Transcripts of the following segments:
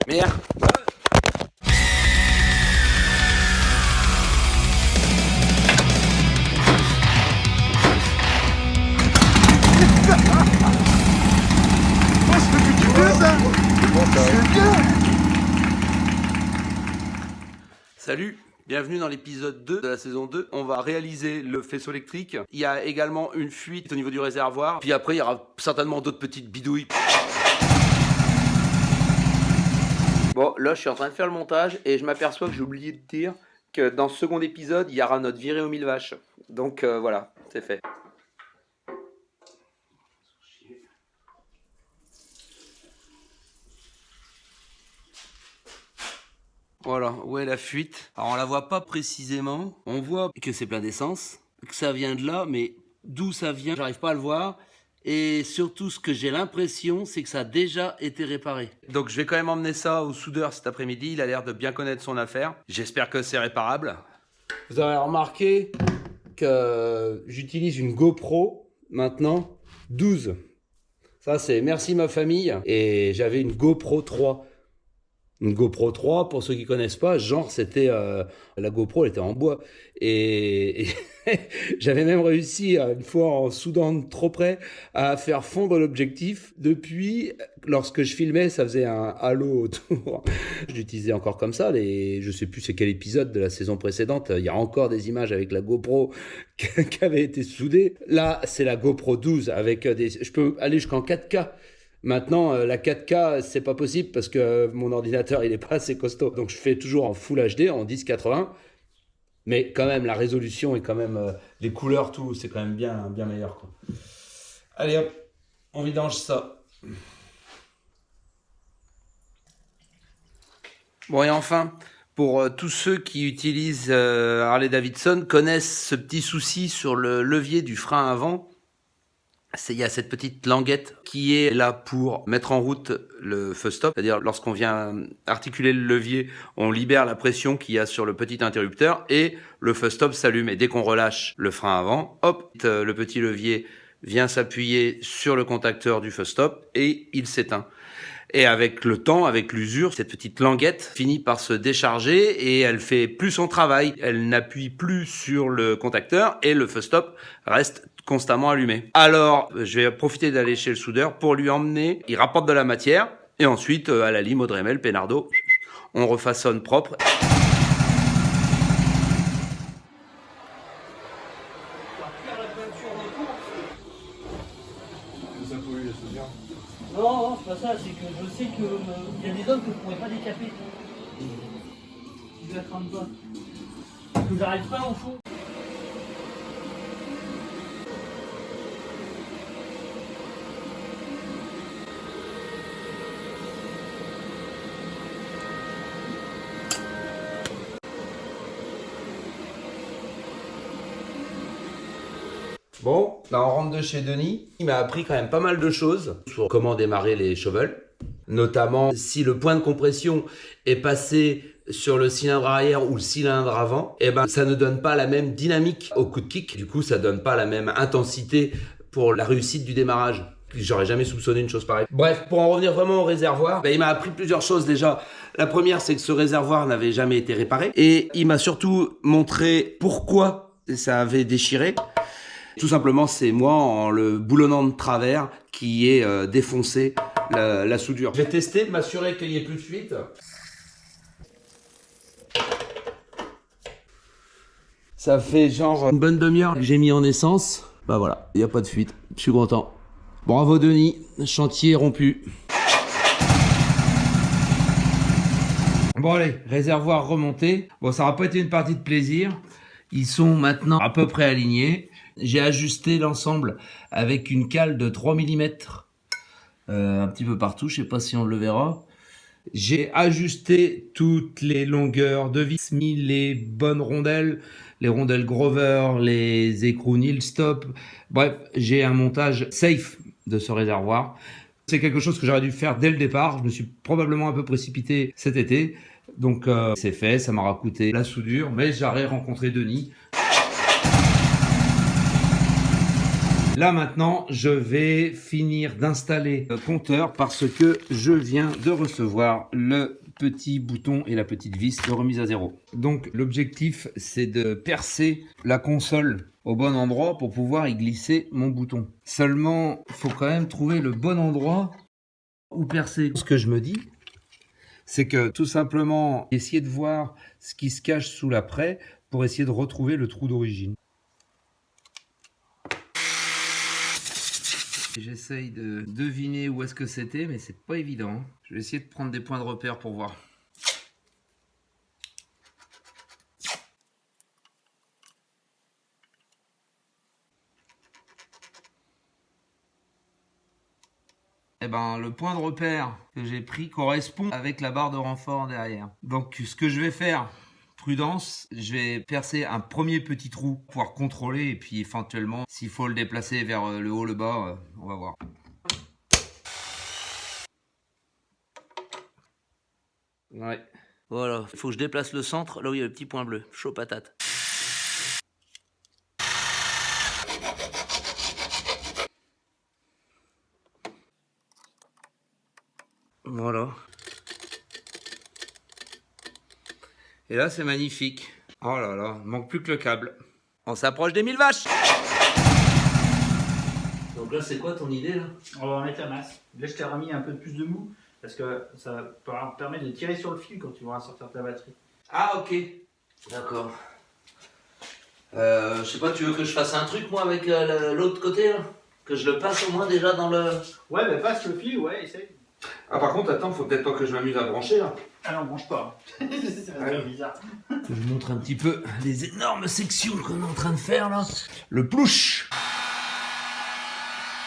Merde. Oh, ça fait du bien ça. C'est bien. Salut, bienvenue dans l'épisode 2 de la saison 2. On va réaliser le faisceau électrique. Il y a également une fuite au niveau du réservoir. Puis après, il y aura certainement d'autres petites bidouilles. Bon, là, je suis en train de faire le montage et je m'aperçois que j'ai oublié de dire que dans ce second épisode, il y aura notre virée aux 1000 vaches. Donc voilà, c'est fait. Voilà, où est la fuite? Alors on la voit pas précisément. On voit que c'est plein d'essence, que ça vient de là, mais d'où ça vient, j'arrive pas à le voir. Et surtout, ce que j'ai l'impression, c'est que ça a déjà été réparé. Donc je vais quand même emmener ça au soudeur cet après-midi. Il a l'air de bien connaître son affaire. J'espère que c'est réparable. Vous avez remarqué que j'utilise une GoPro maintenant 12. Ça, c'est merci ma famille. Et j'avais une GoPro 3. Une GoPro 3, pour ceux qui connaissent pas, genre c'était la GoPro, elle était en bois et j'avais même réussi une fois en soudant trop près à faire fondre l'objectif. Depuis, lorsque je filmais, ça faisait un halo autour. Je l'utilisais encore comme ça. Je sais plus c'est quel épisode de la saison précédente. Il y a encore des images avec la GoPro qui avait été soudée. Là, c'est la GoPro 12 avec je peux aller jusqu'en 4K. Maintenant, la 4K, c'est pas possible parce que mon ordinateur, il est pas assez costaud. Donc, je fais toujours en Full HD, en 1080. Mais quand même, la résolution et quand même les couleurs, tout, c'est quand même bien meilleur, quoi. Allez hop, on vidange ça. Bon, et enfin, pour tous ceux qui utilisent Harley-Davidson, connaissent ce petit souci sur le levier du frein avant. Il y a cette petite languette qui est là pour mettre en route le feu stop. C'est-à-dire, lorsqu'on vient articuler le levier, on libère la pression qu'il y a sur le petit interrupteur et le feu stop s'allume. Et dès qu'on relâche le frein avant, hop, le petit levier vient s'appuyer sur le contacteur du feu stop et il s'éteint. Et avec le temps, avec l'usure, cette petite languette finit par se décharger et elle fait plus son travail. Elle n'appuie plus sur le contacteur et le feu stop reste constamment allumé. Alors, je vais profiter d'aller chez le soudeur pour lui emmener, il rapporte de la matière et ensuite, à la lime, au Dremel, Pénardo, on refaçonne propre. Non, c'est pas ça, c'est que je sais qu'il y a des zones que je ne pourrais pas décaper. Je la crame pas. Parce que j'arrive pas au fond. Bon, là on rentre de chez Denis. Il m'a appris quand même pas mal de choses sur comment démarrer les shovels. Notamment si le point de compression est passé sur le cylindre arrière ou le cylindre avant, eh ben ça ne donne pas la même dynamique au coup de kick. Du coup, ça donne pas la même intensité pour la réussite du démarrage. J'aurais jamais soupçonné une chose pareille. Bref, pour en revenir vraiment au réservoir, il m'a appris plusieurs choses déjà. La première, c'est que ce réservoir n'avait jamais été réparé. Et il m'a surtout montré pourquoi ça avait déchiré. Tout simplement, c'est moi, en le boulonnant de travers, qui ai défoncé la soudure. Je vais tester, m'assurer qu'il n'y ait plus de fuite. Ça fait genre une bonne demi-heure que j'ai mis en essence. Bah voilà, il n'y a pas de fuite. Je suis content. Bravo Denis, chantier rompu. Bon allez, réservoir remonté. Bon, ça n'aura pas été une partie de plaisir. Ils sont maintenant à peu près alignés. J'ai ajusté l'ensemble avec une cale de 3 mm un petit peu partout, je sais pas si on le verra. J'ai ajusté toutes les longueurs de vis, mis les bonnes rondelles, les rondelles Grover, les écrous Neil Stop. Bref, j'ai un montage safe de ce réservoir. C'est quelque chose que j'aurais dû faire dès le départ. Je me suis probablement un peu précipité cet été. Donc c'est fait, ça m'aura coûté la soudure, mais j'aurais rencontré Denis. Là maintenant, je vais finir d'installer le compteur parce que je viens de recevoir le petit bouton et la petite vis de remise à zéro. Donc l'objectif, c'est de percer la console au bon endroit pour pouvoir y glisser mon bouton. Seulement, il faut quand même trouver le bon endroit où percer. Ce que je me dis, c'est que tout simplement essayer de voir ce qui se cache sous l'apprêt pour essayer de retrouver le trou d'origine. J'essaye de deviner où est-ce que c'était, mais c'est pas évident. Je vais essayer de prendre des points de repère pour voir. Eh ben, le point de repère que j'ai pris correspond avec la barre de renfort derrière. Donc, ce que je vais faire, prudence, je vais percer un premier petit trou pour pouvoir contrôler et puis éventuellement, s'il faut le déplacer vers le haut, le bas, on va voir. Ouais. Voilà, il faut que je déplace le centre, là où il y a le petit point bleu. Chaud patate. Voilà. Et là, c'est magnifique. Oh là là, il manque plus que le câble. On s'approche des 1000 vaches. Donc là, c'est quoi ton idée là? On va mettre la masse. Là, je t'ai remis un peu plus de mou parce que ça permet de tirer sur le fil quand tu vas sortir ta batterie. Ah, ok. D'accord. Je sais pas, tu veux que je fasse un truc moi avec l'autre côté là? Que je le passe au moins déjà dans le... Ouais, bah passe le fil, ouais, essaye. Ah par contre, attends, faut peut-être pas que je m'amuse à brancher là. Ah non, branche pas. C'est bizarre. Je vous montre un petit peu les énormes sections qu'on est en train de faire là. Le plouche.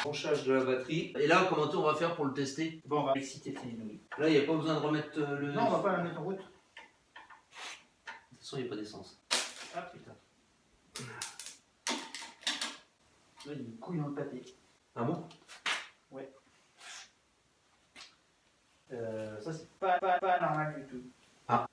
Branchage de la batterie. Et là, comment on va faire pour le tester? Bon, on va exciter tes nouilles. Là, il n'y a pas besoin de remettre le... Non, on va pas la mettre en route. De toute façon, il n'y a pas d'essence. Ah putain. Là, il y a une couille dans le pâté. Ah bon? Ouais. Ça, c'est pas normal du tout. Ah.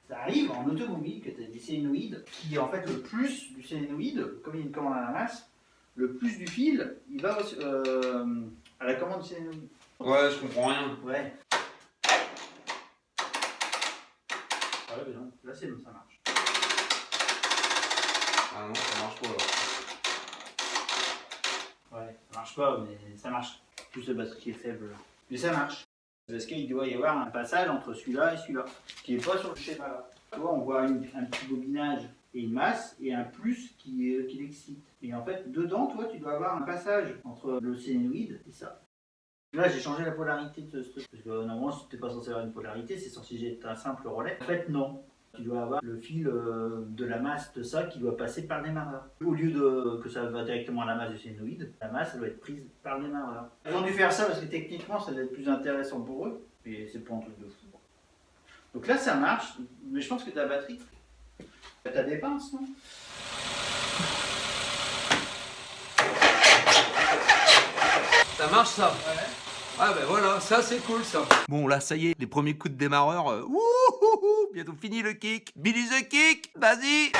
Ça arrive en automobile que tu as des solénoïdes qui, en fait, le plus du solénoïde, comme il y a une commande à la masse, le plus du fil, il va à la commande du solénoïde. Ouais, je comprends rien. Ouais. Ah ouais, mais non, là c'est bon, ça marche. Ah non, ça marche pas là. Ouais, ça marche pas, mais ça marche. Plus la batterie est faible. Mais ça marche. Parce qu'il doit y avoir un passage entre celui-là et celui-là, qui n'est pas sur le schéma là. Tu vois, on voit un petit bobinage et une masse, et un plus qui l'excite. Et en fait, dedans, toi, tu dois avoir un passage entre le solénoïde et ça. Là, j'ai changé la polarité de ce truc. Parce que normalement, si tu n'es pas censé avoir une polarité, c'est censé être un simple relais. En fait, non. Tu dois avoir le fil de la masse de ça qui doit passer par le démarreur. Au lieu que ça va directement à la masse du solénoïde, la masse elle doit être prise par le démarreur. Ils ont dû faire ça parce que techniquement ça doit être plus intéressant pour eux, et c'est pas un truc de fou. Donc là ça marche, mais je pense que ta batterie, t'as des pinces, non? Ça marche ça? Ouais. Ah ben voilà, ça c'est cool ça. Bon là ça y est, les premiers coups de démarreur, bientôt fini le kick. Billy the kick, vas-y.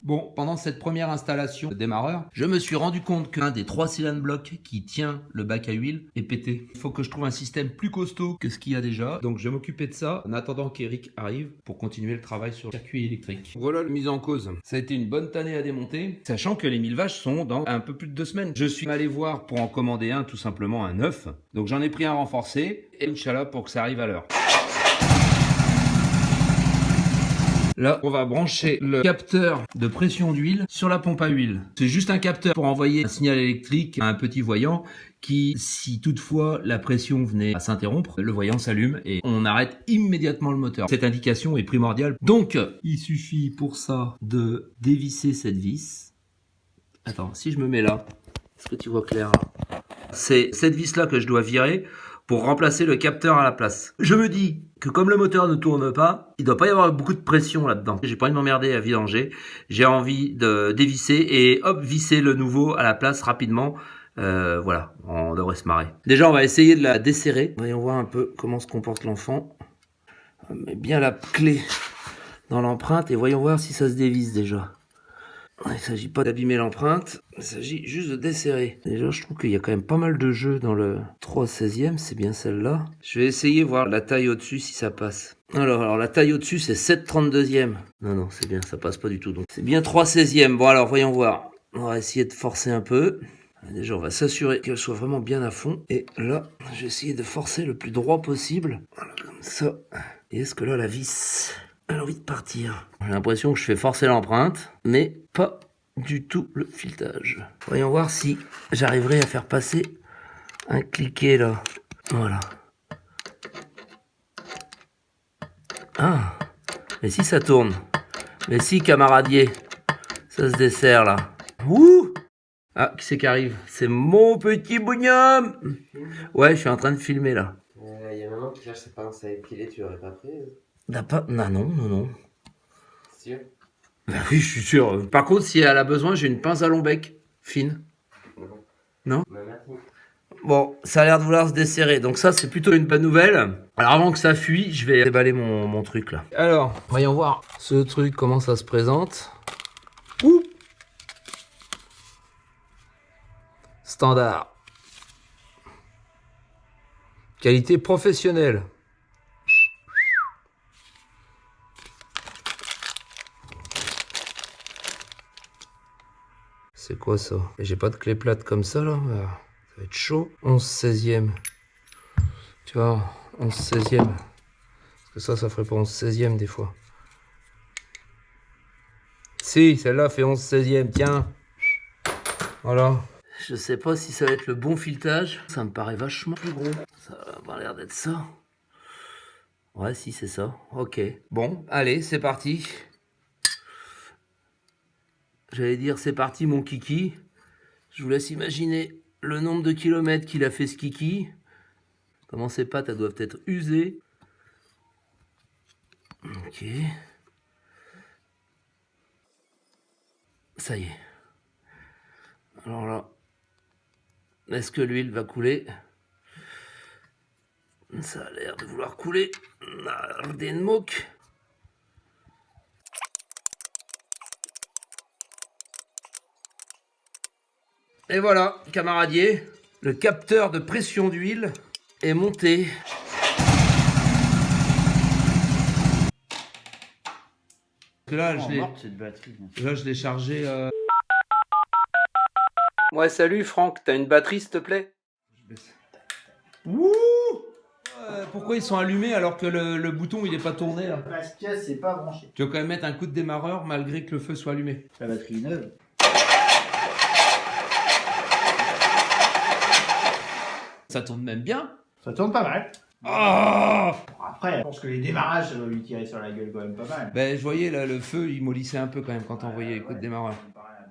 Bon, pendant cette première installation de démarreur, je me suis rendu compte qu'un des 3 cylindres blocs qui tient le bac à huile est pété. Il faut que je trouve un système plus costaud que ce qu'il y a déjà. Donc je vais m'occuper de ça en attendant qu'Eric arrive pour continuer le travail sur le circuit électrique. Voilà la mise en cause. Ça a été une bonne tannée à démonter, sachant que les 1000 vaches sont dans un peu plus de 2 semaines. Je suis allé voir pour en commander un, tout simplement un neuf. Donc j'en ai pris un renforcé et Inch'Allah pour que ça arrive à l'heure. Là, on va brancher le capteur de pression d'huile sur la pompe à huile. C'est juste un capteur pour envoyer un signal électrique à un petit voyant qui, si toutefois la pression venait à s'interrompre, le voyant s'allume et on arrête immédiatement le moteur. Cette indication est primordiale. Donc, il suffit pour ça de dévisser cette vis. Attends, si je me mets là, est-ce que tu vois clair là? C'est cette vis-là que je dois virer pour remplacer le capteur à la place. Je me dis que comme le moteur ne tourne pas, il doit pas y avoir beaucoup de pression là-dedans. J'ai pas envie de m'emmerder à vidanger. J'ai envie de dévisser et hop, visser le nouveau à la place rapidement Voilà, on devrait se marrer. Déjà, on va essayer de la desserrer. Voyons voir un peu comment se comporte l'enfant. On met bien la clé dans l'empreinte et voyons voir si ça se dévisse déjà. Il ne s'agit pas d'abîmer l'empreinte, il s'agit juste de desserrer. Déjà, je trouve qu'il y a quand même pas mal de jeux dans le 3/16e, c'est bien celle-là. Je vais essayer de voir la taille au-dessus si ça passe. Alors la taille au-dessus, c'est 7/32e. Non, c'est bien, ça passe pas du tout. Donc c'est bien 3/16e. Bon, alors, voyons voir. On va essayer de forcer un peu. Déjà, on va s'assurer qu'elle soit vraiment bien à fond. Et là, je vais essayer de forcer le plus droit possible. Voilà, comme ça. Et est-ce que là, la vis... elle a envie de partir. J'ai l'impression que je fais forcer l'empreinte, mais pas du tout le filetage. Voyons voir si j'arriverai à faire passer un cliquet là. Voilà. Ah, mais si ça tourne. Mais si, camaradier, ça se dessert là. Ouh! Ah, qui c'est qui arrive? C'est mon petit bonhomme! Ouais, je suis en train de filmer là. Il y a maman qui cherche ses pinces à épiler, tu l'aurais pas pris? Non. Sûr? Bah oui, je suis sûr. Par contre, si elle a besoin, j'ai une pince à long bec, fine. Non? Bah, merci. Bon, ça a l'air de vouloir se desserrer. Donc ça, c'est plutôt une bonne nouvelle. Alors avant que ça fuit, je vais déballer mon truc là. Alors, voyons voir ce truc, comment ça se présente. Ouh! Standard. Qualité professionnelle. C'est quoi ça? J'ai pas de clé plate comme ça là. Ça va être chaud. 11/16e. Tu vois, 11/16e. Parce que ça ferait pas 11/16e des fois. Si, celle-là fait 11/16e, tiens. Voilà. Je sais pas si ça va être le bon filetage. Ça me paraît vachement plus gros. Ça a pas l'air d'être ça. Ouais, si, c'est ça. Ok. Bon, allez, c'est parti. J'allais dire, c'est parti, mon kiki. Je vous laisse imaginer le nombre de kilomètres qu'il a fait ce kiki. Comment ses pattes, elles doivent être usées. Ok. Ça y est. Alors là, est-ce que l'huile va couler? Ça a l'air de vouloir couler. Des moque. Et voilà, camaradier, le capteur de pression d'huile est monté. Là, je l'ai chargé. Ouais, salut Franck, t'as une batterie s'il te plaît? Ouh! Pourquoi ils sont allumés alors que le bouton il est pas tourné là? Parce que c'est pas branché. Tu vas quand même mettre un coup de démarreur malgré que le feu soit allumé. La batterie est neuve. Ça tourne même bien. Ça tourne pas mal. Oh! Après, je pense que les démarrages, ça va lui tirer sur la gueule quand même pas mal. Ben, je voyais là, le feu il mollissait un peu quand même quand on voyait les coups de démarreur.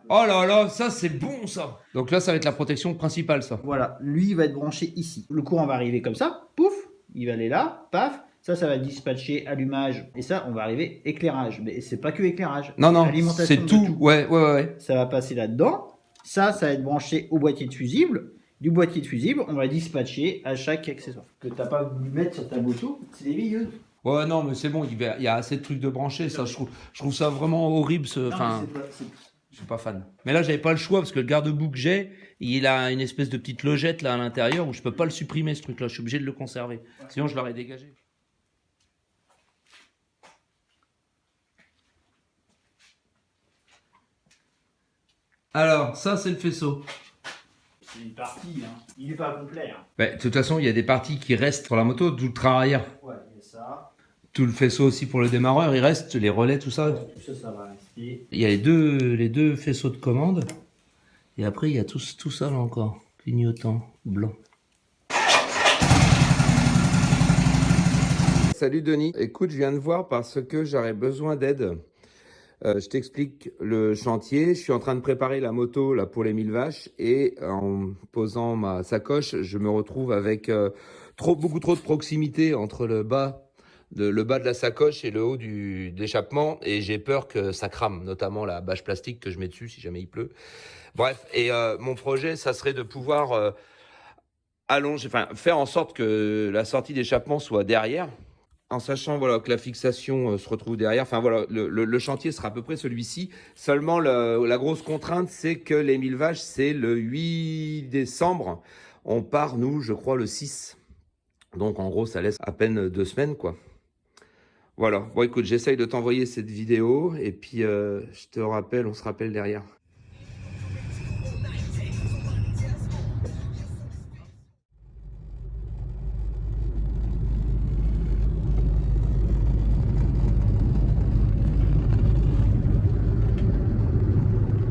Oh là là, ça c'est bon ça! Donc là, ça va être la protection principale ça. Voilà, lui il va être branché ici. Le courant va arriver comme ça, pouf, il va aller là, paf. Ça va dispatcher allumage. Et ça, on va arriver éclairage. Mais c'est pas que éclairage. Non, Alimentation c'est de tout. Ouais. Ça va passer là-dedans. Ça va être branché au boîtier de fusible. Du boîtier de fusible, on va dispatcher à chaque accessoire. Que t'as pas voulu mettre sur ta moto, c'est des vieilleuses. Ouais, non, mais c'est bon, il y a assez de trucs de brancher. Ça, je trouve ça vraiment horrible. Enfin, je suis pas fan. Mais là, j'avais pas le choix parce que le garde-boue que j'ai, il a une espèce de petite logette là à l'intérieur où je peux pas le supprimer ce truc-là. Je suis obligé de le conserver. Sinon, je l'aurais dégagé. Alors, ça, c'est le faisceau. C'est une partie, hein. Il n'est pas complet. Hein. Bah, de toute façon, il y a des parties qui restent sur la moto, d'où le train arrière. Ouais, il y a ça. Tout le faisceau aussi pour le démarreur, il reste, les relais, tout ça. Tout ça, ça va rester. Il y a les deux faisceaux de commande. Et après, il y a tout ça là encore. Clignotant, blanc. Salut Denis. Écoute, je viens de voir parce que j'aurais besoin d'aide. Je t'explique le chantier. Je suis en train de préparer la moto là, pour les 1000 vaches et en posant ma sacoche, je me retrouve avec beaucoup trop de proximité entre le bas le bas de la sacoche et le haut d'échappement, et j'ai peur que ça crame, notamment la bâche plastique que je mets dessus si jamais il pleut. Bref, et mon projet, ça serait de pouvoir faire en sorte que la sortie d'échappement soit derrière, en sachant voilà, que la fixation se retrouve derrière. Enfin voilà, le chantier sera à peu près celui-ci. Seulement, la grosse contrainte, c'est que les 1000 vaches, c'est le 8 décembre. On part, nous, je crois, le 6. Donc, en gros, ça laisse à peine 2 semaines, quoi. Voilà. Bon, écoute, j'essaye de t'envoyer cette vidéo. Et puis, je te rappelle, on se rappelle derrière.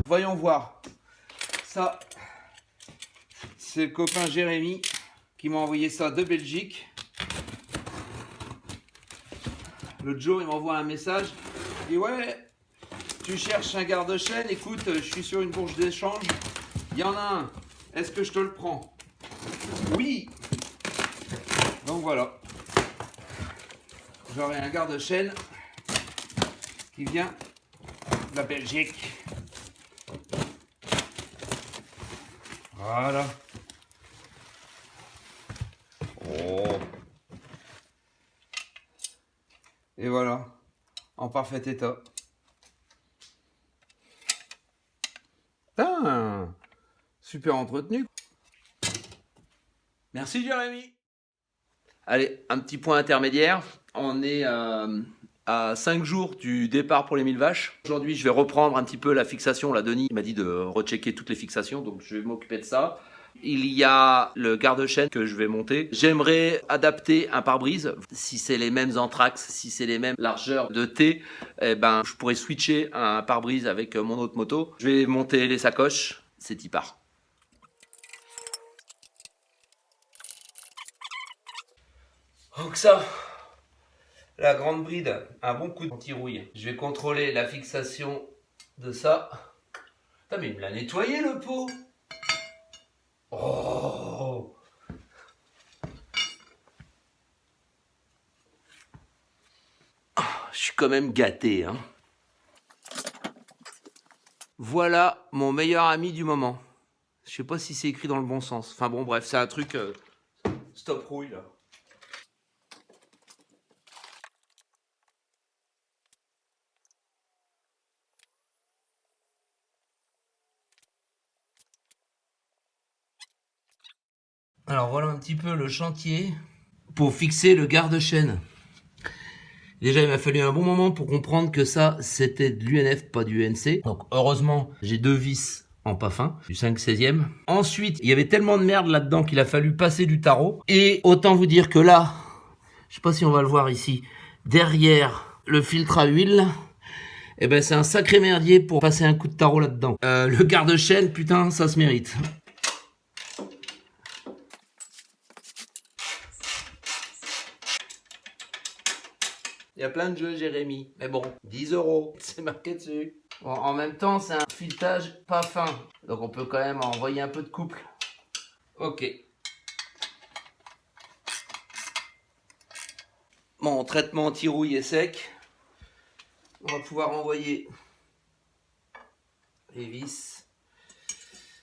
Voyons voir. Ça, c'est le copain Jérémy qui m'a envoyé ça de Belgique. L'autre jour, il m'envoie un message. Il dit ouais, tu cherches un garde-chaîne, écoute, je suis sur une bourse d'échange. Il y en a un. Est-ce que je te le prends? Oui. Donc voilà. J'aurai un garde-chaîne qui vient de la Belgique. Voilà. Oh. Et voilà, en parfait état. Putain, super entretenu. Merci Jérémy. Allez, un petit point intermédiaire. On est à 5 jours du départ pour les 1000 vaches. Aujourd'hui, je vais reprendre un petit peu la fixation. Là, Denis m'a dit de rechecker toutes les fixations, donc je vais m'occuper de ça. Il y a le garde-chaîne que je vais monter. J'aimerais adapter un pare-brise. Si c'est les mêmes anthrax, si c'est les mêmes largeurs de T, eh ben, je pourrais switcher un pare-brise avec mon autre moto. Je vais monter les sacoches. C'est y part. Donc ça, la grande bride, un bon coup d'anti-rouille. Je vais contrôler la fixation de ça. Putain, mais il me l'a nettoyé le pot. Oh! Je suis quand même gâté, hein. Voilà mon meilleur ami du moment. Je sais pas si c'est écrit dans le bon sens. Enfin bon, bref, c'est un truc stop rouille là. Alors voilà un petit peu le chantier pour fixer le garde-chaîne. Déjà, il m'a fallu un bon moment pour comprendre que ça, c'était de l'UNF, pas du UNC. Donc heureusement, j'ai 2 vis en pas fin, du 5/16e. Ensuite, il y avait tellement de merde là-dedans qu'il a fallu passer du tarot. Et autant vous dire que là, je sais pas si on va le voir ici, derrière le filtre à huile, eh ben c'est un sacré merdier pour passer un coup de tarot là-dedans. Le garde-chaîne, putain, ça se mérite. Il y a plein de jeux, Jérémy. Mais bon, 10 €, c'est marqué dessus. Bon, en même temps, c'est un filetage pas fin. Donc on peut quand même envoyer un peu de couple. Ok. Mon traitement anti-rouille est sec. On va pouvoir envoyer les vis.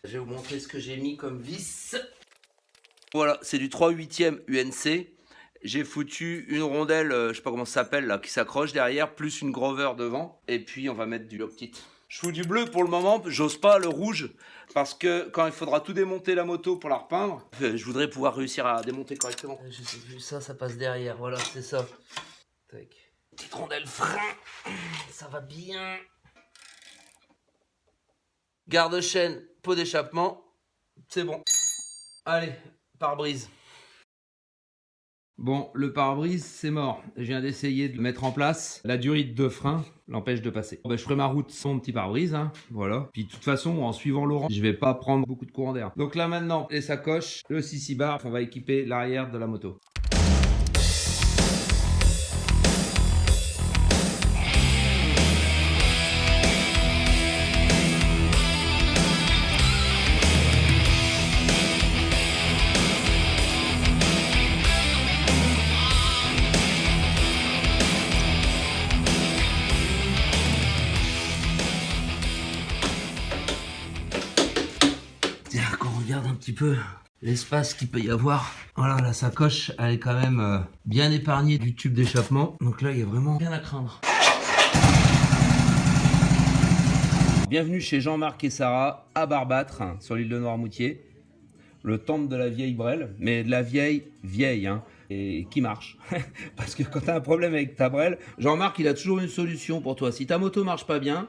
Je vais vous montrer ce que j'ai mis comme vis. Voilà, c'est du 3/8e UNC. J'ai foutu une rondelle, je sais pas comment ça s'appelle là, qui s'accroche derrière, plus une grover devant. Et puis on va mettre du Loctite. Je fous du bleu pour le moment, j'ose pas le rouge, parce que quand il faudra tout démonter la moto pour la repeindre, je voudrais pouvoir réussir à démonter correctement. Je sais plus, ça passe derrière, voilà, c'est ça. Tac. Petite rondelle frein, ça va bien. Garde-chaîne, pot d'échappement, c'est bon. Allez, pare-brise. Bon, le pare-brise, c'est mort. Je viens d'essayer de le mettre en place. La durite de frein l'empêche de passer. Bon, ben, je ferai ma route sans mon petit pare-brise, hein. Voilà. Puis de toute façon, en suivant Laurent, je vais pas prendre beaucoup de courant d'air. Donc là maintenant, les sacoches, le 6 bar, on va équiper l'arrière de la moto. petit peu l'espace qu'il peut y avoir. Voilà, la sacoche, elle est quand même bien épargnée du tube d'échappement. Donc là, il y a vraiment rien à craindre. Bienvenue chez Jean-Marc et Sarah à Barbâtre, sur l'île de Noirmoutier. Le temple de la vieille brelle, mais de la vieille, hein, et qui marche. Parce que quand tu as un problème avec ta brelle, Jean-Marc, il a toujours une solution pour toi. Si ta moto marche pas bien,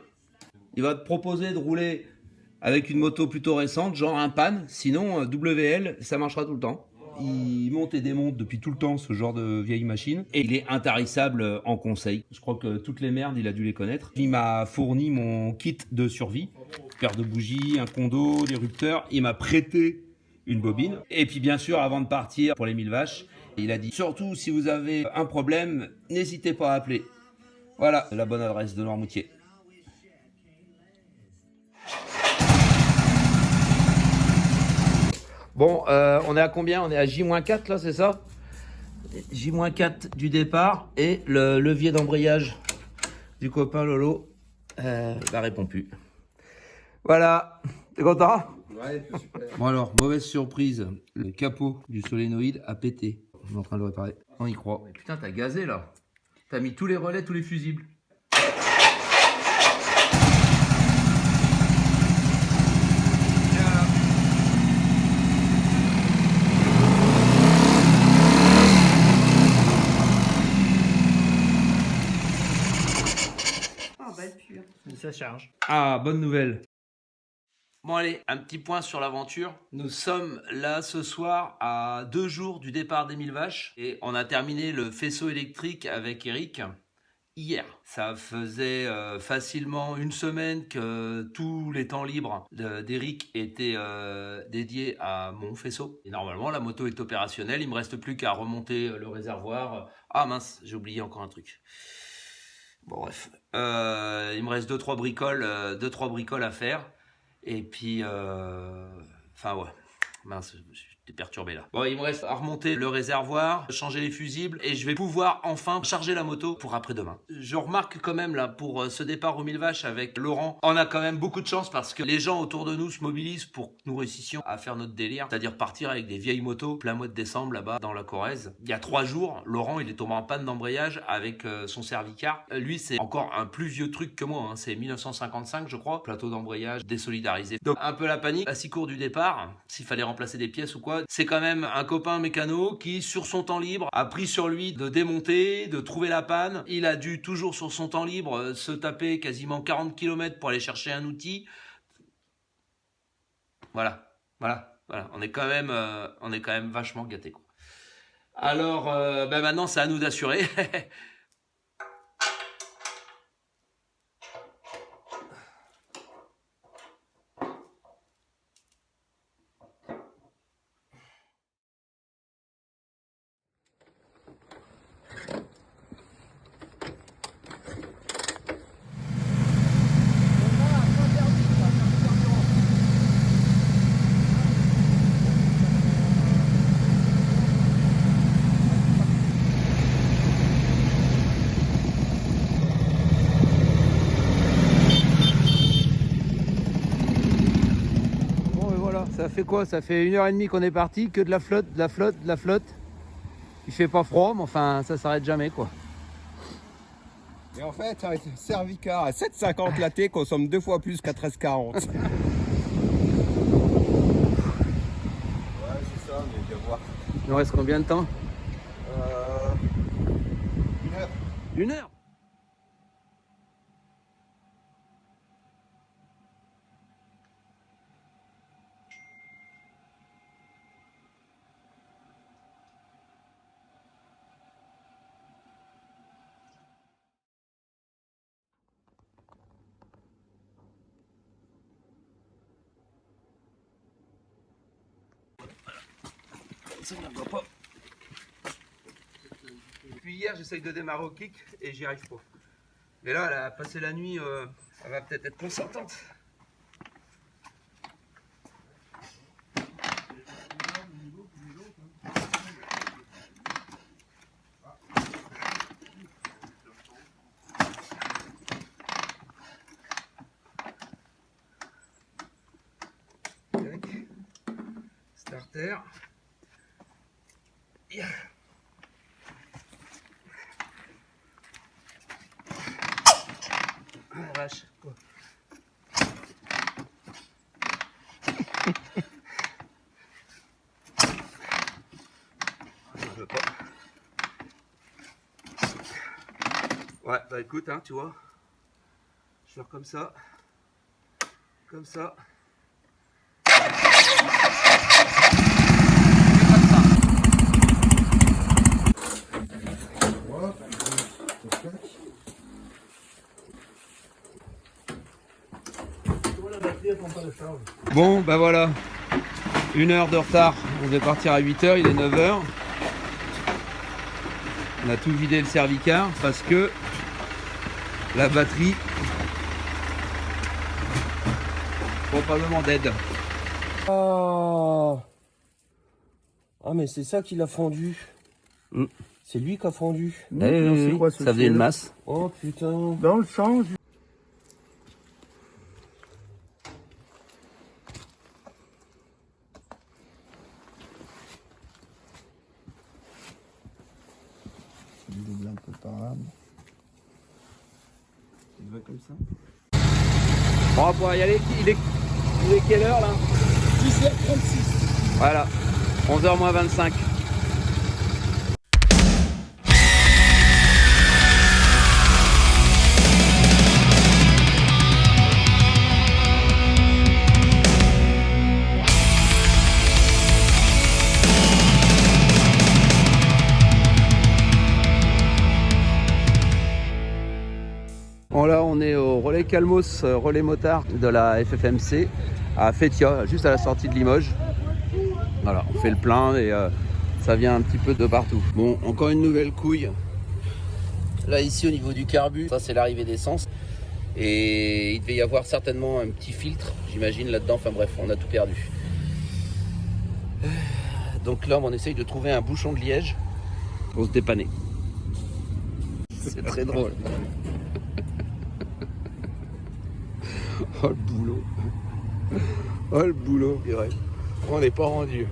il va te proposer de rouler avec une moto plutôt récente, genre un pan, sinon WL, ça marchera tout le temps. Il monte et démonte depuis tout le temps ce genre de vieille machine et il est intarissable en conseil. Je crois que toutes les merdes, il a dû les connaître. Il m'a fourni mon kit de survie, paire de bougies, un condo, des rupteurs. Il m'a prêté une bobine. Et puis bien sûr, avant de partir pour les 1000 vaches, il a dit surtout si vous avez un problème, n'hésitez pas à appeler. Voilà la bonne adresse de Noirmoutier. Bon, on est à combien? On est à J-4 là, c'est ça? J-4 du départ et le levier d'embrayage du copain Lolo bah, répond plus. Voilà, t'es content? Ouais, super. Bon alors, mauvaise surprise, le capot du solénoïde a pété. On est en train de le réparer. On y croit. Mais putain, t'as gazé là. T'as mis tous les relais, tous les fusibles. Ça charge. Ah, bonne nouvelle. Bon allez, un petit point sur l'aventure. Nous sommes là ce soir à 2 jours du départ des 1000 vaches et on a terminé le faisceau électrique avec Eric hier. Ça faisait facilement une semaine que tous les temps libres d'Eric étaient dédiés à mon faisceau. Et normalement la moto est opérationnelle, il me reste plus qu'à remonter le réservoir. Ah mince, j'ai oublié encore un truc. Bon bref, il me reste 2-3 bricoles à faire. Et puis, enfin ouais, mince, j'étais perturbé là. Bon, il me reste à remonter le réservoir, changer les fusibles et je vais pouvoir enfin charger la moto pour après-demain. Je remarque quand même là, pour ce départ aux 1000 vaches avec Laurent, on a quand même beaucoup de chance parce que les gens autour de nous se mobilisent pour que nous réussissions à faire notre délire, c'est-à-dire partir avec des vieilles motos plein mois de décembre là-bas dans la Corrèze. Il y a 3 jours, Laurent il est tombé en panne d'embrayage avec son Cervicar. Lui c'est encore un plus vieux truc que moi, hein. C'est 1955 je crois, plateau d'embrayage désolidarisé. Donc un peu la panique, à 6 cours du départ, s'il fallait remplacer des pièces ou quoi, c'est quand même un copain mécano qui sur son temps libre a pris sur lui de démonter, de trouver la panne. Il a dû toujours sur son temps libre se taper quasiment 40 km pour aller chercher un outil. Voilà. On est quand même vachement gâtés quoi. Alors maintenant c'est à nous d'assurer. Ça fait quoi? Ça fait 1h30 qu'on est parti, que de la flotte. Il fait pas froid, mais enfin ça s'arrête jamais quoi. Et en fait, un Cervicar à 7,50 la T consomme 2 fois plus qu'à 13,40. Ouais, c'est ça, mais bien voir. Il nous reste combien de temps? 1 heure. 1 heure? Ça ne va pas. Depuis hier, j'essaye de démarrer au kick et j'y arrive pas. Mais là, elle a passé la nuit, elle va peut-être être consentante. terre. Oh vache. Quoi. Je veux pas. Ouais, bah écoute, hein, tu vois. Je vais faire comme ça. Comme ça. Bon, bah voilà. 1 heure de retard. On devait partir à 8 h, il est 9 h. On a tout vidé le cervicar parce que la batterie probablement dead. Ah, mais c'est ça qui l'a fondu. C'est lui qui a fondu. Oui, ça faisait une masse. Oh putain. Dans le sens. Du double un peu par là. Il va comme ça. Bon, on va pouvoir y aller. Il est quelle heure là? 10h36. Voilà. 11h moins 25. Bon là on est au relais Calmos, relais motard de la FFMC à Fétia, juste à la sortie de Limoges. Voilà, on fait le plein et ça vient un petit peu de partout. Bon, encore une nouvelle couille. Là ici au niveau du carbu, ça c'est l'arrivée d'essence. Et il devait y avoir certainement un petit filtre, j'imagine là-dedans, enfin bref, on a tout perdu. Donc là on essaye de trouver un bouchon de liège pour se dépanner. C'est très drôle. Oh le boulot. Oh le boulot, purée. On n'est pas rendu.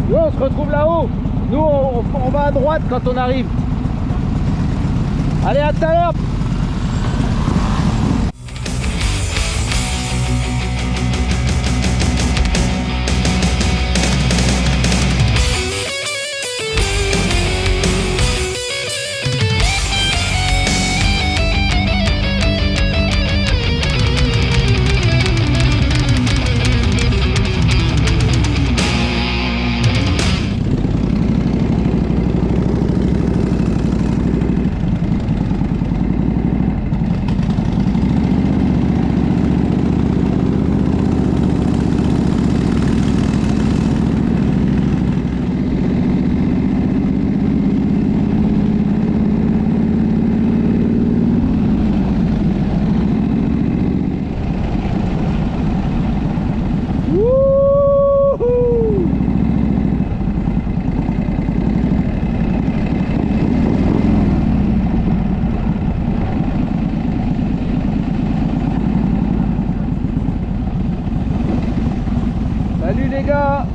On se retrouve là-haut. Nous, on va à droite quand on arrive. Allez, à tout à l'heure. les gars,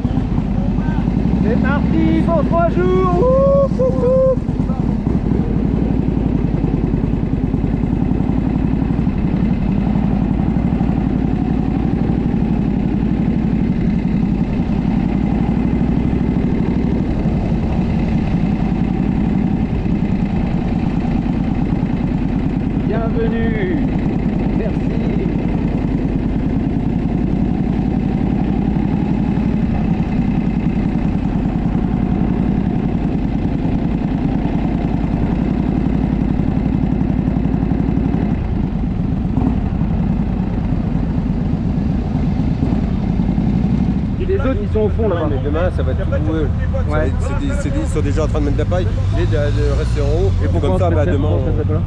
c'est parti pour 3 jours. Ouf, ouf, ouf. Bienvenue. Merci. Les autres ils sont au fond là-bas. Mais demain ça va être tout boueux. Ouais. Ils sont déjà en train de mettre de la paille. Il est de rester en haut. Et pourquoi comme on ça, se bah, met demain. on se met pas là?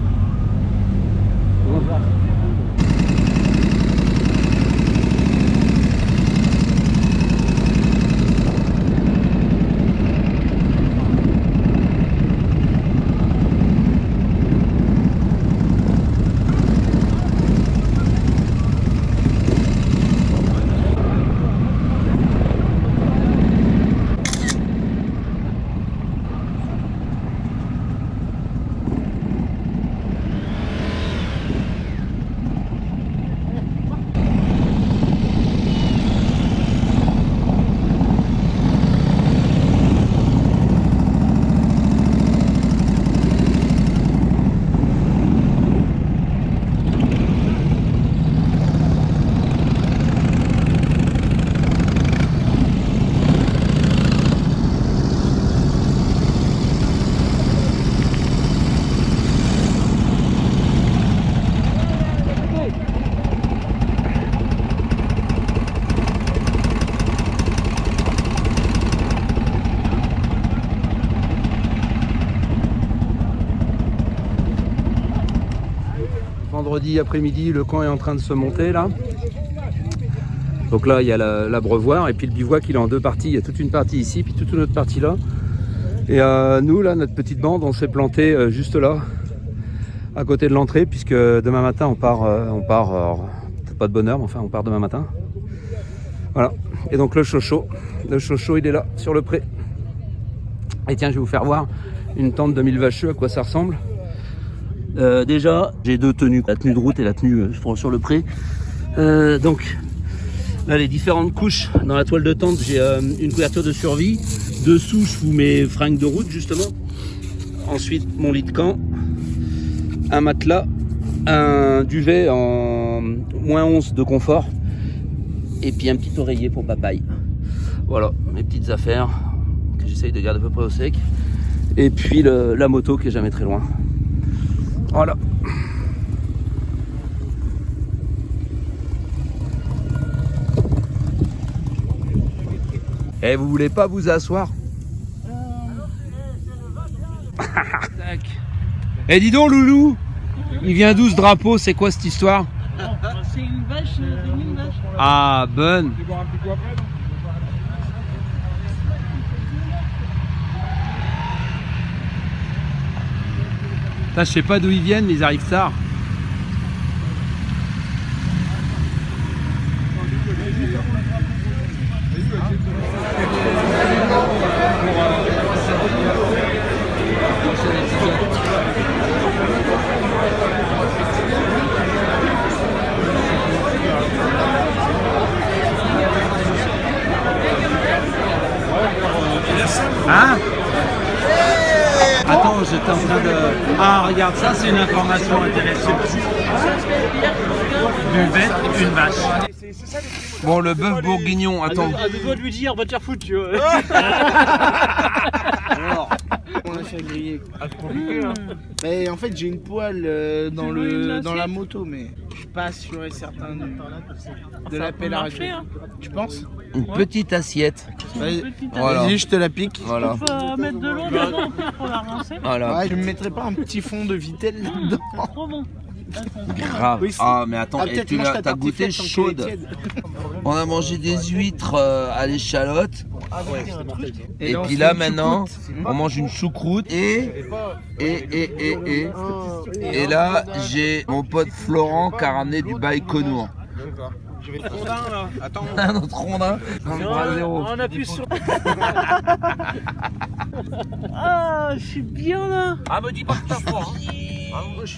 Vendredi après-midi, le camp est en train de se monter là. Donc là, il y a l'abreuvoir et puis le bivouac, il est en deux parties. Il y a toute une partie ici, puis toute une autre partie là. Et nous, là, notre petite bande, on s'est planté juste là, à côté de l'entrée, puisque demain matin, on part peut-être pas de bonne heure, mais enfin, on part demain matin. Voilà. Et donc le chocho, il est là, sur le pré. Et tiens, je vais vous faire voir une tente de 1000 vacheux, à quoi ça ressemble. Déjà, j'ai deux tenues, la tenue de route et la tenue sur le pré. Donc, là, les différentes couches dans la toile de tente, j'ai une couverture de survie. Dessous, je fous mes fringues de route, justement. Ensuite, mon lit de camp, un matelas, un duvet en -11 de confort, et puis un petit oreiller pour papaye. Voilà, mes petites affaires que j'essaye de garder à peu près au sec. Et puis la moto qui est jamais très loin. Voilà. Eh, vous voulez pas vous asseoir? Eh, dis donc, Loulou, il vient d'où ce drapeau? C'est quoi cette histoire? C'est une vache, une vache. Ah, bonne. Je sais pas d'où ils viennent, mais ils arrivent tard. Hein? Attends, j'étais en train de... Ah, regarde, ça c'est une information intéressante. Buvette, une vache. Bon, le bœuf bourguignon, attends. À deux doigts de lui dire, va te faire foutre, tu vois. Alors, on a fait griller. Mais en fait, j'ai une poêle dans la moto, mais je suis pas sûr et certain de la pelle à racler. Tu penses? Une petite assiette. Vas-y, Voilà. je te la pique. Voilà. Il faut mettre de l'eau dedans pour la rincer. Voilà. Ouais, je me mettrais pas un petit fond de vitelle là-dedans. C'est trop bon. Grave. Oui, Ah, mais attends, Ah, et peut-être tu mange ta t'as goûté tartiflette tant qu'elle est chaude. tiède. On a mangé des huîtres à l'échalote. Et là, on puis se là fait une maintenant, choucroute. on mange une choucroute. Et là, j'ai mon pote Florent qui a ramené du Baïkonour. D'accord. Je vais le rondin là. Attends. Un autre rondin. On appuie sur. Ah, je suis bien là. Ah, me dis pas que t'as froid. Ah, moi, je...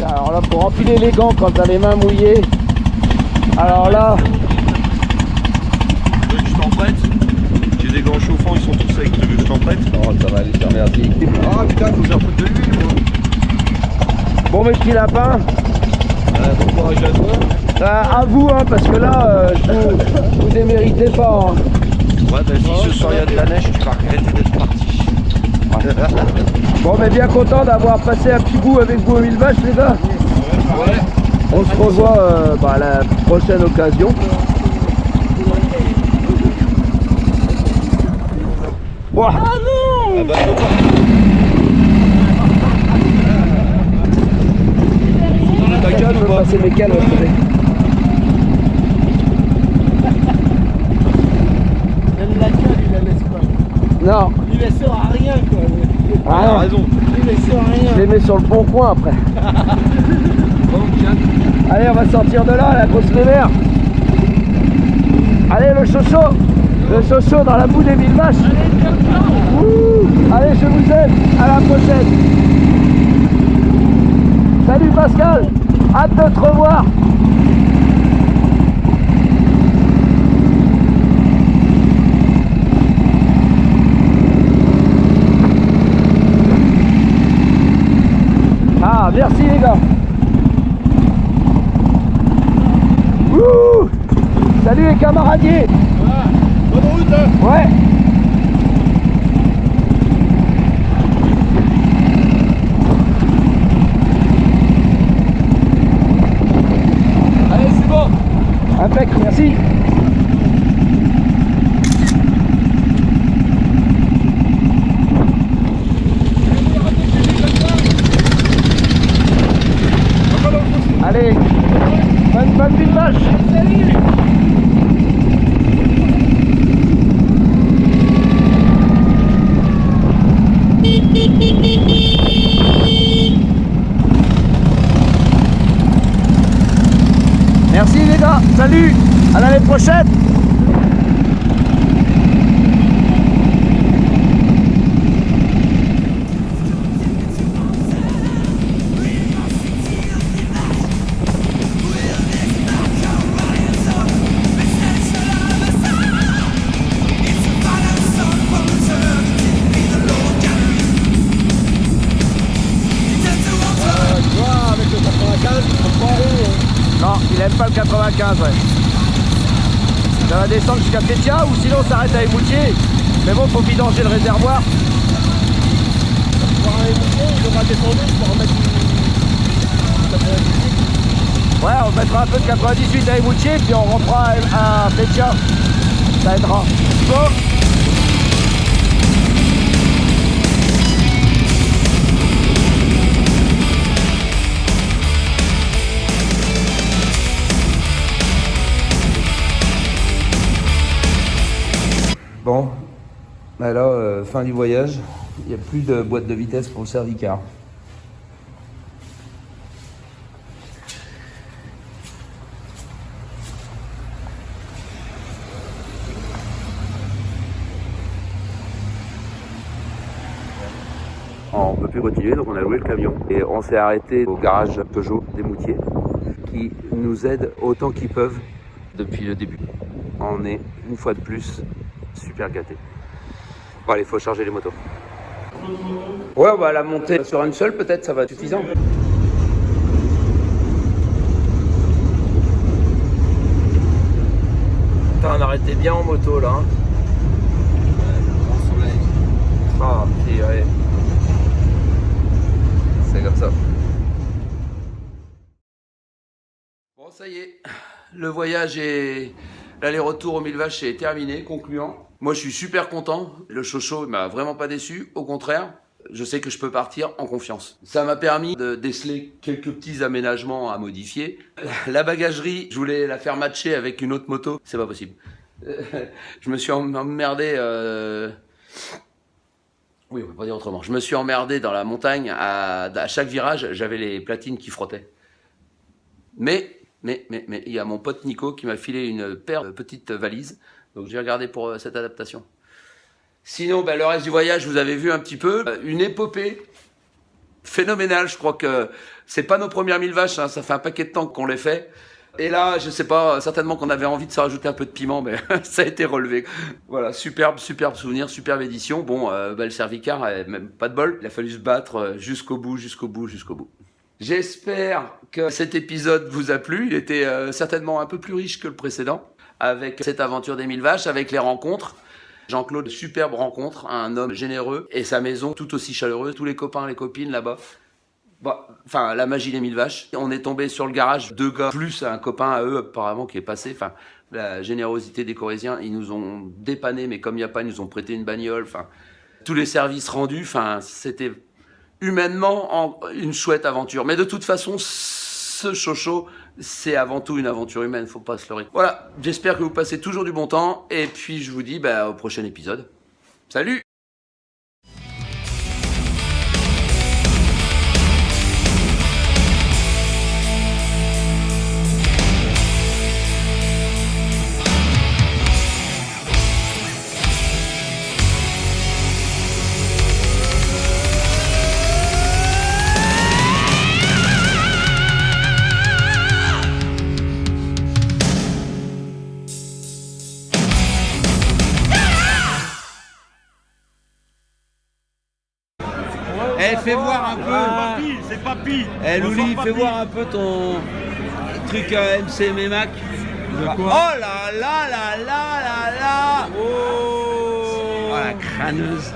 Alors là, pour empiler les gants quand t'as les mains mouillées. Alors là, Je t'en prête. J'ai des gants chauffants, ils sont tous secs. Tu veux que je t'en prête? Oh, ça va aller, je te remercie. Ah putain, faut que j'en foute de l'huile moi. bon mes petits lapins, Bon courage à toi. à vous hein, parce que là, vous déméritez pas. Hein. Ouais, bah si ce soir il y a de la neige, tu vas regretter d'être parti. Bon, mais bien content d'avoir passé un petit bout avec vous aux 1000 vaches, les gars. Ouais. On se revoit à la prochaine occasion. Ouah. Ah non. Ah bah, Je peux passer mes cales, ouais, Même la gueule, il la laisse pas. non. Il la sert à rien quoi. Ah non. raison. Il la sert à rien. Je les mets sur le bon coin après. Allez, on va sortir de là, la grosse mémère. Allez, le chocho. Le chocho dans la boue des 1000 vaches. Ouh. Allez, je vous aime. À la prochaine. Salut Pascal. Hâte de te revoir. Ah, merci les gars. Ouh. Salut les camaradiers. Bonne route hein. Ouais. Allez, c'est bon. Impec, merci. Allez, bonne vie de vache. Merci les gars, salut, à l'année prochaine. Avec le 95, Non, il aime pas le 95, ouais. Ça va descendre jusqu'à Pétia ou sinon on s'arrête à Émoutier. Mais bon, faut vidanger le réservoir. pour un émoutier, il devra descendre pour remettre Ouais, on mettra un peu de 98 à Émoutier, puis on rentrera à Pétia. Ça aidera. Bon. Bon, bah là, fin du voyage, il n'y a plus de boîte de vitesse pour le Cervicar. On ne peut plus continuer, donc on a loué le camion. Et on s'est arrêté au garage Peugeot d'Émoutier, qui nous aide autant qu'ils peuvent depuis le début. On est, une fois de plus, super gâtés. Bon allez, il faut charger les motos. Ouais, on va la monter sur une seule, peut-être, ça va être suffisant. Putain, on arrêtait bien en moto là. Hein. Ah, si, ouais. C'est comme ça. Bon, ça y est, le voyage et l'aller-retour aux 1000 vaches est terminé, concluant. Moi, je suis super content. Le chocho m'a vraiment pas déçu. Au contraire, je sais que je peux partir en confiance. Ça m'a permis de déceler quelques petits aménagements à modifier. La bagagerie, je voulais la faire matcher avec une autre moto, c'est pas possible. Je me suis emmerdé... Oui, on va pas dire autrement. Je me suis emmerdé dans la montagne, à chaque virage, j'avais les platines qui frottaient. Mais, il y a mon pote Nico qui m'a filé une paire de petites valises, donc j'ai regardé pour cette adaptation. Sinon, ben, le reste du voyage, vous avez vu un petit peu, une épopée phénoménale. Je crois que c'est pas nos premières 1000 vaches, hein, ça fait un paquet de temps qu'on les fait. Et là, je sais pas, certainement qu'on avait envie de se rajouter un peu de piment, mais ça a été relevé. Voilà, superbe souvenir, superbe édition. Bon, le Cervicar, même pas de bol. Il a fallu se battre jusqu'au bout. J'espère que cet épisode vous a plu. Il était certainement un peu plus riche que le précédent, avec cette aventure des 1000 vaches, avec les rencontres. Jean-Claude, superbe rencontre, un homme généreux, et sa maison tout aussi chaleureuse. Tous les copains, les copines là-bas. Enfin, la magie des 1000 vaches. On est tombé sur le garage, 2 gars, plus un copain à eux, apparemment, qui est passé. Enfin, la générosité des Corréziens, ils nous ont dépanné, mais comme il n'y a pas, ils nous ont prêté une bagnole. Enfin, tous les services rendus. Enfin, c'était humainement une chouette aventure. Mais de toute façon, ce chocho, c'est avant tout une aventure humaine, faut pas se leurrer. Voilà, j'espère que vous passez toujours du bon temps. Et puis, je vous dis au prochain épisode. Salut! Fais voir un peu. C'est papy. Louli, fais voir un peu ton truc MCM Mac. De quoi? Oh là là là là là là. Oh, la crâneuse.